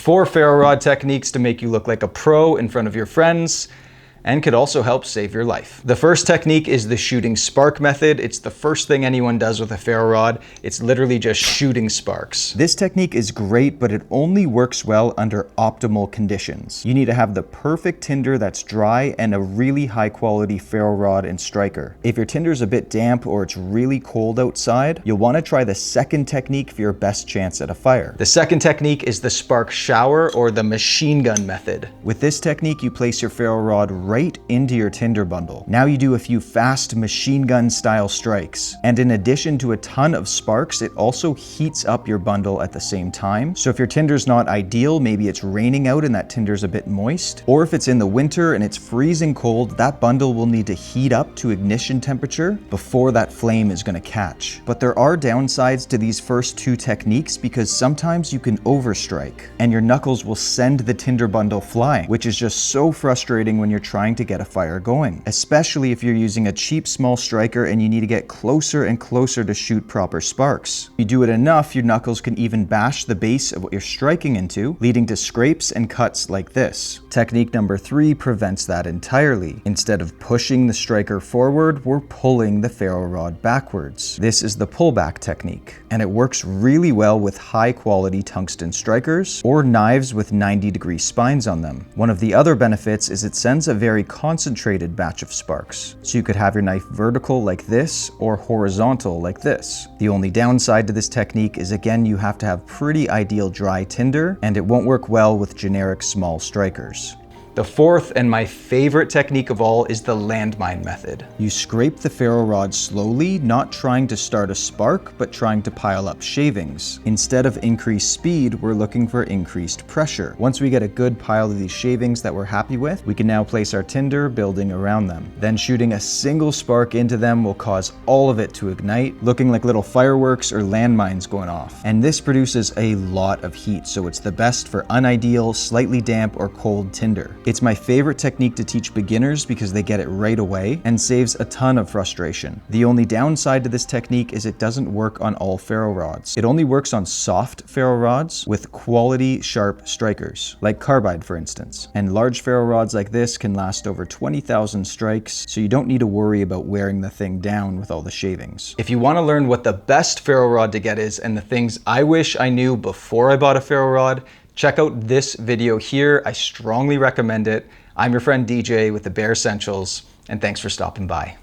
4 ferro rod techniques to make you look like a pro in front of your friends, and could also help save your life. The first technique is the shooting spark method. It's the first thing anyone does with a ferro rod. It's literally just shooting sparks. This technique is great, but it only works well under optimal conditions. You need to have the perfect tinder that's dry and a really high quality ferro rod and striker. If your tinder's a bit damp or it's really cold outside, you'll want to try the second technique for your best chance at a fire. The second technique is the spark shower or the machine gun method. With this technique, you place your ferro rod right into your tinder bundle. Now you do a few fast machine gun style strikes. And in addition to a ton of sparks, it also heats up your bundle at the same time. So if your tinder's not ideal, maybe it's raining out and that tinder's a bit moist, or if it's in the winter and it's freezing cold, that bundle will need to heat up to ignition temperature before that flame is going to catch. But there are downsides to these first 2 techniques because sometimes you can overstrike and your knuckles will send the tinder bundle flying, which is just so frustrating when you're trying to get a fire going, especially if you're using a cheap small striker and you need to get closer and closer to shoot proper sparks. If you do it enough, your knuckles can even bash the base of what you're striking into, leading to scrapes and cuts like this. Technique number 3 prevents that entirely. Instead of pushing the striker forward, we're pulling the ferro rod backwards. This is the pullback technique, and it works really well with high quality tungsten strikers or knives with 90-degree spines on them. One of the other benefits is it sends a very concentrated batch of sparks. So you could have your knife vertical like this or horizontal like this. The only downside to this technique is, again, you have to have pretty ideal dry tinder and it won't work well with generic small strikers. The fourth and my favorite technique of all is the landmine method. You scrape the ferro rod slowly, not trying to start a spark, but trying to pile up shavings. Instead of increased speed, we're looking for increased pressure. Once we get a good pile of these shavings that we're happy with, we can now place our tinder, building around them. Then shooting a single spark into them will cause all of it to ignite, looking like little fireworks or landmines going off. And this produces a lot of heat, so it's the best for unideal, slightly damp or cold tinder. It's my favorite technique to teach beginners because they get it right away and saves a ton of frustration. The only downside to this technique is it doesn't work on all ferro rods. It only works on soft ferro rods with quality sharp strikers, like carbide for instance. And large ferro rods like this can last over 20,000 strikes, so you don't need to worry about wearing the thing down with all the shavings. If you want to learn what the best ferro rod to get is and the things I wish I knew before I bought a ferro rod, check out this video here. I strongly recommend it. I'm your friend DJ with the Bare Essentials, and thanks for stopping by.